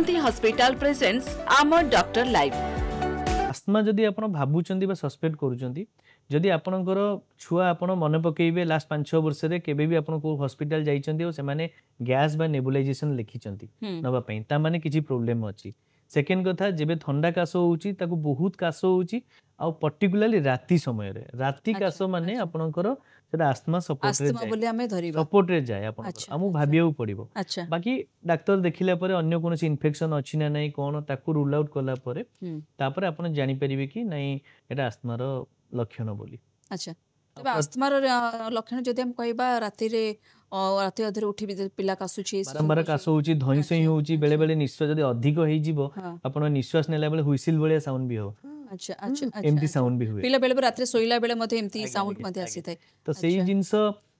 Hospital presents आमर doctor live asthma जदि आप भावुंट सस्पेक्ट करुँच जदि आपणकर छुआ आप मन पकईबे लास्ट 5-6 वर्ष में केबे भी आपण को हॉस्पिटल जाइए गैस बा नेबुलाइजेशन लिखिंट नापी ताने किसी प्रोब्लेम अच्छी सेकेंड कथा जब ठंडा काश होची बहुत काश होची आ पर्टिकुलाली राति समय राति काश माने आपणकर सेटा आस्थमा सपोर्ट रे जाए आपणकर आमु भाबिया पड़िबो बाकी डाक्टर देखिला परे अन्य कोनोसी इन्फेक्शन अछि ना नै कोन ताकू रूल आउट कला परे तापर आपण जानि परिबे कि नै एटा आस्थमा रो लक्षण बोली। अच्छा तबे आस्थमा रो लक्षण जदि हम कहबा राति रे राति अधरे उठी पिला कासुची बारंबार काश होची धई सई होची बेले बेले निश्वास जदि अधिक होई जीवो आपण निश्वास नेला बेले हुइसिल बेले साउंड भी हो। अच्छा अच्छा एमती साउंड भी हुए पिला बेले राति सोइला बेले मध्ये एमती साउंड मध्ये आसी थाए तो सेही जिंस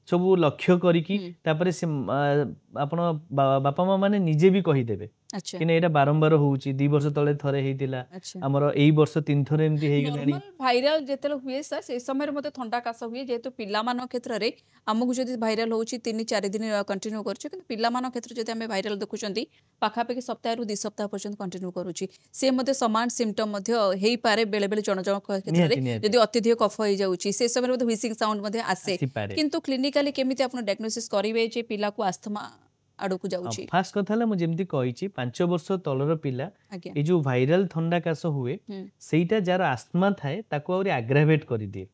सब लक्ष्य करिकी तापरे से आपण बापा माँ माने निजे भी कहि देबे कि एटा बारंबार होउची 2 वर्ष तले थरे हेतिला हमर एई वर्ष 3 थरे एमती हेइ गेलानी भाइरल जेतल हुए सर से समय रे मते ठंडा काश हुए जेतु पिला मान क्षेत्र रे हमकु जदि भाइरल होउची 3-4 दिन कंटिन्यू करछु कि पिला मान क्षेत्र जदि हमें भाइरल देखुचंती पाखा पे सप्ताह रु 2 सप्ताह पर्यंत कंटिन्यू करूची से मते समान सिम्पटम मते हेइ पारे बेले बेले जण जण क्षेत्र रे जदि अत्यधिक कफ होई जाउची से समय मते व्हिसिंग साउंड मते आसे किंतु क्लिनिकली केमिति आपण डायग्नोसिस करिवे जे पिला को आस्थमा आड़कू जाउची। फास्ट कथा हला मु जेमती कहिची 5 वर्ष तलर पिला ए जो भाइरल ठंडा काश हुए सेटा जार आस्थमा थाए ताको और एग्रावेट करि दिए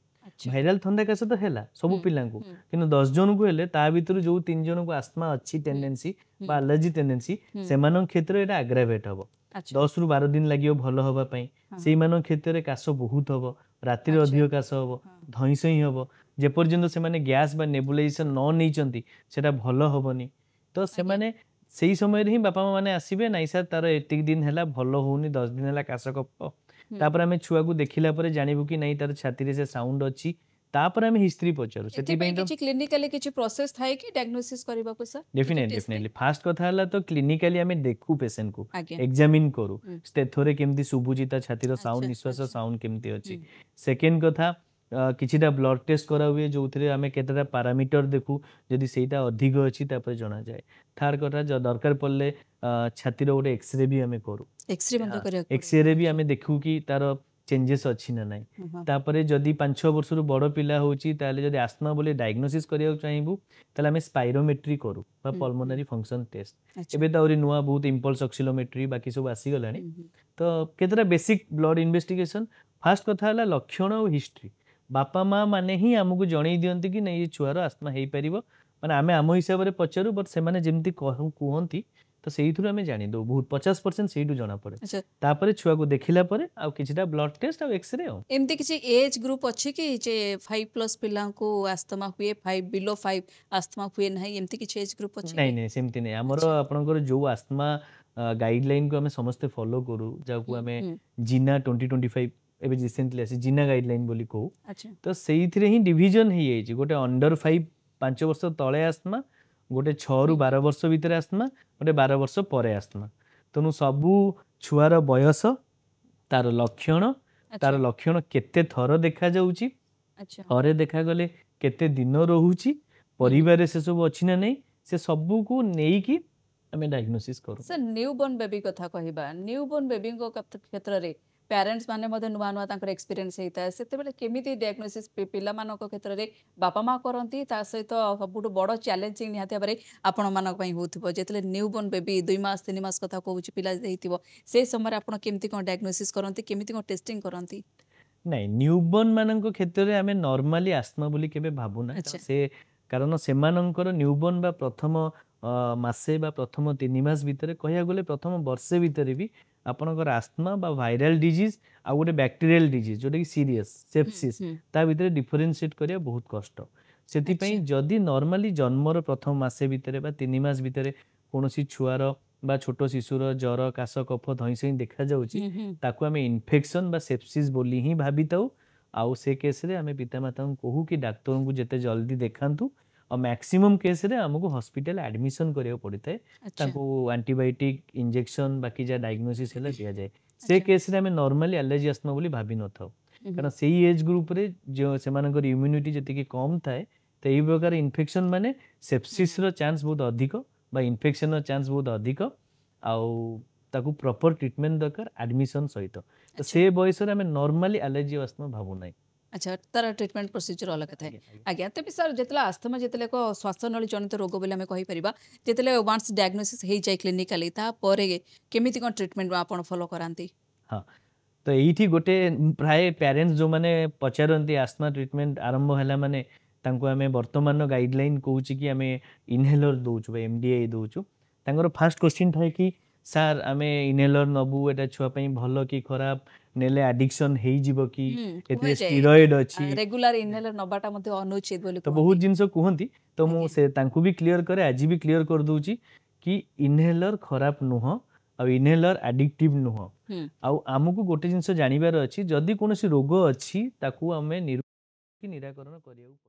भाइरल ठंडा काश तो हैला सब पिला को किंतु 10 जन को हेले ता भीतर जो 3 जन को आस्थमा अच्छी टेंडेंसी बा एलर्जी टेंडेंसी सेमान क्षेत्र एटा एग्रावेट हबो 10 रु 12 दिन लागियो भलो होबा पई सेई मान क्षेत्र रे काश बहुत हबो राति रे अधिक काश हबो धई सई हबो जे पर्यंत से माने गैस बा नेबुलाइजेशन न नैचंती सेटा भलो हबोनी तो से माने सेही समय रे ही बापा माँ माने आसीबे नाइ सर तार एतिक दिन हैला भलो होउनी 10 दिन हैला काश कफ तापर हमें छुआ को देखिला परे जानिबु कि नाइ तार छाती रे से साउंड अछि तापर हमें हिस्ट्री पचारू सेति पई तो क्लिनिकली किछि प्रोसेस थाए कि डायग्नोसिस करबा को सर डेफिनेटली फास्ट कथा हला तो क्लिनिकली हमें देखू पेशेंट को एग्जामिन करू स्टेथोरे केमती सुबुजिता छाती रो साउंड निश्वास साउंड केमती अछि सेकेंड कथा किछिटा ब्लड टेस्ट करा हुए जो थे आम केतटा पारामीटर देखू जदि सेटा अधिक अच्छी तापर जना जाए थर्ड कथा जो दरकार पड़ले छातीर गोटे एक्सरे भी आम करू एक्सरे भी आम देखू कि तार चेंजेस अच्छी ना ना तापरे जदि 5-6 वर्ष बड़ पिला होची ताले जदि आस्थमा बोले डायग्नोसिस करिया चाहिबू ताले आम स्पाइरोमेट्री करू बा पल्मोनरी फंक्शन टेस्ट एबे तो नुआ बहुत इम्पल्स ऑक्सीलोमेट्री बाकी सब आसी गलानी तो केतटा बेसिक ब्लड इन्वेस्टिगेशन फास्ट कथा हला लक्षण और हिस्ट्री बापा माँ माने ही आमको जणई दियंती कि नहीं छुआर आस्थमा हो पार माने आमे आम हिसाब से पचारू बट से जमी कहती तो से आम जानी दो बहुत 50% से जना पड़े तापर छुआ को देखिला परे आ किछिटा ब्लड टेस्ट आ एक्सरे एमती किछि एज ग्रुप अछि कि जे 5+ पिला को आस्थमा हुए 5 बिलो 5 आस्थमा हुए नहीं एमती किछि एज ग्रुप अछि नहीं नहीं सेमती नहीं हमर आपनकर जो आस्थमा गाइडलाइन को हमें समस्त फॉलो करू जाकू हमें जिना 2025 एबे रिसेंटली आसी जिना गाइडलाइन बोली को तो सेइथिरे ही डिवीजन हे जाई गोटे अंडर 5 वर्ष तळे आस्थमा गोटे 6 रु 12 वर्ष भीतर आस्थमा गोटे 12 वर्ष परे आस्थमा तनु सबु छुआर बयस तार लक्षण केते थर देखा जाउची थरे देखा गले केते दिन रहूची परिवार से सब अछि ना नै से सबु को नेई की हमें डायग्नोसिस करू सर न्यूबॉर्न बेबी कथा कहिबा न्यूबॉर्न बेबी को क्षेत्र रे पेरेंट्स माने मधे नुआ नुआ तांकर एक्सपीरियंस हेता सेते बेले केमिति डायग्नोसिस पिला मानक क्षेत्र रे बापा माँ करंती ता सहित सबुटो बड़ चैलेंजिंग निहाते बारे आपण मानक पई होथबो जेतले न्यूबॉर्न बेबी 2 मास 3 मास कथा कहूची पिला देहितिबो से समय आपण केमिति कोन डायग्नोसिस करंती केमिति कोन टेस्टिंग करंती नहीं न्यूबॉर्न मानक क्षेत्र रे हमें नॉर्मली आस्थमा बोली केबे भाबुना से कारण से मानकर न्यूबॉर्न बा प्रथम मासे बा प्रथम 3 मास भीतर कहिया गले प्रथम वर्षे भीतर भी आपनकर आस्थमा बा वायरल डिजीज आ गोटे बैक्टीरियल डिजीज जोटा कि सीरियस सेप्सिस ता भीतर डिफरेंशिएट करिया बहुत कष्ट सेति पई जदी नॉर्मली जन्मर प्रथम मासे भीतर बा 3 मास भीतर कोनोसी छुआर बा छोट शिशुर जर काश कफ धईसई देखा जाउची ताकू हमें इन्फेक्शन बा सेप्सिस बोली ही भाबिताऊ आउ से केस रे हमें पिता माता को कहू कि डाक्टर को जेते जल्दी देखांतु और मैक्सिमम केस रे हमको हॉस्पिटल एडमिशन करिया पड़ता है ताको एंटीबायोटिक इंजेक्शन बाकी जा डायग्नोसिस हेला दिया जाए से केस रे हमें नॉर्मली एलर्जी आस्थमा बोली भाबी न थाउ कारण सेही एज ग्रुप रे जो सेमानकर इम्यूनिटी जति कि कम थाए तो एई प्रकार इन्फेक्शन माने सेप्सिस रो चांस बहुत अधिक बा इन्फेक्शन रो चांस बहुत अधिक आउ ताकू प्रॉपर ट्रीटमेंट दरकार एडमिशन सहित तो से बयस रे हमें नॉर्मली एलर्जी अस्थमा भाबू नाही अच्छा तार ट्रीटमेंट प्रोसीजर अलग था आज्ञा तेज सर जितने अस्थमा जितने एक श्वासनली जनित रोग बोले आम कहीपर जितने वान्स डायग्नोसिस हो जाए क्लिनिकाली केमी कौन ट्रीटमेंट आप फॉलो कराती हाँ तो यही गोटे प्राय पेरेंट्स जो मैंने पचारती आस्थमा ट्रीटमेंट आरंभ है माने तांको आमे वर्तमान गाइडलाइन कहूँ कि आम इनहेलर दौचु एमडीए दौचु तांकर फास्ट क्वेश्चन थाए कि सार आमे इनहेलर नबू एटा छुआ पई भलो कि खराब नेले एडिक्शन हेई जिवो कि एते स्टेरॉइड अछि रेगुलर इनहेलर नबाटा मध्ये अनुचित बोली तो बहुत जिंस कहती तो मु से तांको भी क्लियर करे आज भी क्लियर कर दूची कि इनहेलर खराब नुह आ इनहेलर एडिक्टिव नुह आ आमको गोटे जिंस जानिबार अछि जदि कोनोसी रोग अछि ताकू आमे निराकरण करिया